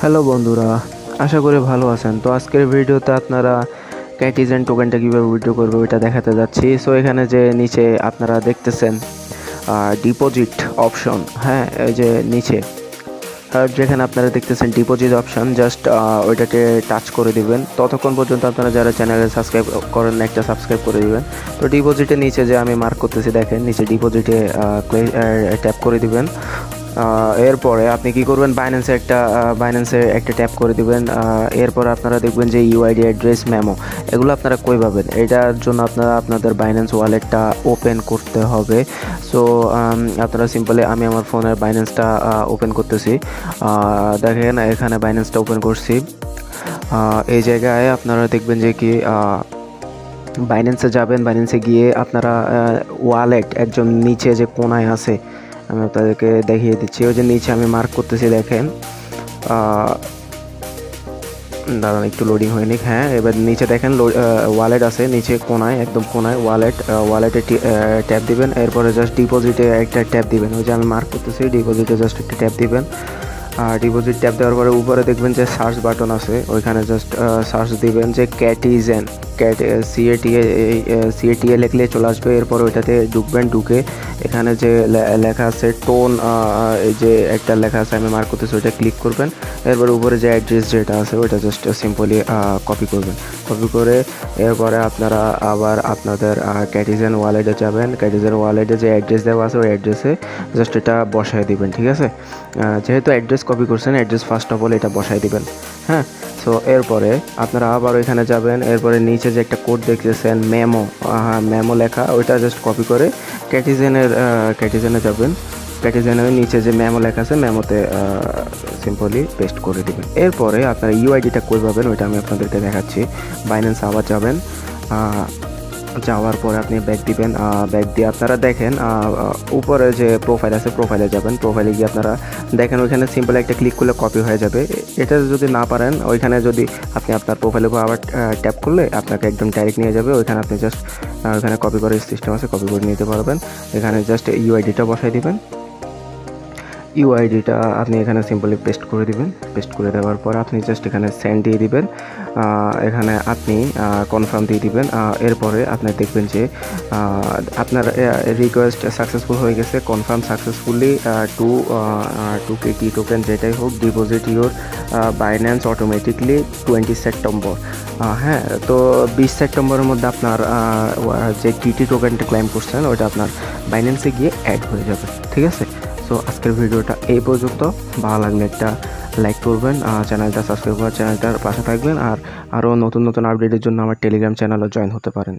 Hello বন্ধুরা, আশা করি ভালো আছেন। তো আজকের ভিডিওতে আপনারা ক্যাটিজেন টোকেনটা কীভাবে উইথড্র করবে ওইটা দেখাতে যাচ্ছি। সো এখানে যে নিচে আপনারা দেখতেছেন ডিপোজিট অপশন, হ্যাঁ এই যে নিচে যেখানে আপনারা দেখতেছেন ডিপোজিট অপশন, জাস্ট ওইটাকে টাচ করে দিবেন। ততক্ষণ পর্যন্ত আপনারা যারা চ্যানেলে সাবস্ক্রাইব করেন একটা সাবস্ক্রাইব করে দিবেন। তো ডিপোজিটের নিচে যে আমি মার্ক করতেছি দেখেন, নিচে ডিপোজিটে ট্যাপ করে দিবেন। এরপরে আপনি কি করবেন, বাইন্যান্সে একটা ট্যাপ করে দিবেন। এরপর আপনারা দেখবেন যে ইউআইডি অ্যাড্রেস মেমো, এগুলো আপনারা কই পাবেন। এটার জন্য আপনারা আপনাদের বাইন্যান্স ওয়ালেটটা ওপেন করতে হবে। সো আপনারা সিম্পলি, আমি আমার ফোনের বাইন্যান্সটা ওপেন করতেছি। দেখেন এখানে বাইন্যান্সটা ওপেন করছি। এই জায়গায় আপনারা দেখবেন যে কি বাইন্যান্সে যাবেন। বাইন্যান্সে গিয়ে আপনারা ওয়ালেট একজন নিচে যে কোনায় আছে, আমি আপনাদেরকে দেখিয়ে দিচ্ছি। ওই যে নিচে আমি মার্ক করতেছি দেখেন, দাঁড়ান একটু লোডিং হয়নি। হ্যাঁ, এবার নিচে দেখেন ওয়ালেট আছে, নিচে কোনায় একদম কোনায় ওয়ালেটে ট্যাপ দিবেন। এরপরে জাস্ট ডিপোজিটে একটা ট্যাপ দিবেন। ওই যে আমি মার্ক করতেছি, ডিপোজিটে জাস্ট একটা ট্যাপ দিবেন। ডিপোজিট ট্যাপ দেওয়ার পরে উপরে দেখবেন যে সার্চ বাটন আছে, ওইখানে জাস্ট সার্চ দিবেন যে ক্যাটিজেন, সিএটিএ লিখলে চলে আসবে। এরপর ওইটাতে ঢুকবেন, ঢুকে এখানে যে লেখা আছে টোন, এই যে একটা লেখা আছে আমি মার্ক করতেছি, ওইটা ক্লিক করবেন। এরপর উপরে যে অ্যাড্রেস যেটা আছে ওইটা জাস্ট সিম্পলি কপি করবেন। কপি করে এরপরে আপনারা আবার আপনাদের ক্যাটিজেন ওয়ালেটে যাবেন। ক্যাটিজেন ওয়ালেটে যে অ্যাড্রেস দেওয়া আছে ওই অ্যাড্রেসে জাস্ট এটা বসায় দিবেন, ঠিক আছে। যেহেতু অ্যাড্রেস কপি করছেন, অ্যাড্রেস ফার্স্ট অফ অল এটা বসায় দিবেন, হ্যাঁ। সো এরপরে আপনারা আবার ওইখানে যাবেন। এরপরে নিচে যে একটা কোড দেখতেছেন মেমো লেখা, ওইটা জাস্ট কপি করে ক্যাটিজেনে যাবেন। ক্যাটিজেনের নিচে যে মেমো লেখা আছে মেমোতে সিম্পলি পেস্ট করে দেবেন। এরপরে আপনারা ইউআইডিটা কই পাবেন ওইটা আমি আপনাদেরকে দেখাচ্ছি। বাইন্যান্স আবার যাবেন, যাওয়ার পরে আপনি ব্যাক দিবেন। ব্যাক দিয়ে আপনারা দেখেন উপরে যে প্রোফাইল আছে, প্রোফাইলে যাবেন। প্রোফাইলে গিয়ে আপনারা দেখেন ওইখানে সিম্পল একটা ক্লিক করলে কপি হয়ে যাবে। এটা যদি না পারেন, ওইখানে যদি আপনি আপনার প্রোফাইলে আবার ট্যাপ করলে আপনাকে একদম ডাইরেক্ট নিয়ে যাবে। ওইখানে আপনি জাস্ট ওইখানে কপি করার সিস্টেম আছে, কপি করে নিতে পারবেন। এখানে জাস্ট ইউআইডিটা বসাই দিবেন। ইউআইডিটা আপনি এখানে সিম্পলি পেস্ট করে দিবেন। পেস্ট করে দেওয়ার পর আপনি জাস্ট এখানে সেন্ড দিয়ে দিবেন। এখানে আপনি কনফার্ম দিয়ে দিবেন। এরপরে আপনি দেখবেন যে আপনার রিকোয়েস্ট সাকসেসফুল হয়ে গেছে, confirm successfully to KT token যেটাই হোক deposit your Binance automatically 20 September. হ্যাঁ, তো 20 সেপ্টেম্বরের মধ্যে আপনার যে টিটি টোকেনটা ক্লেম করছেন ওইটা আপনার বাইন্যান্সে গিয়ে অ্যাড হয়ে যাবে, ঠিক আছে। সো আজকের ভিডিওটা এই পর্যন্ত। ভালো লাগলে একটা লাইক করবেন, চ্যানেলটা সাবস্ক্রাইব করে চ্যানেলটার পাশে থাকবেন। আর আরও নতুন নতুন আপডেটের জন্য আমার টেলিগ্রাম চ্যানেলে জয়েন হতে পারেন।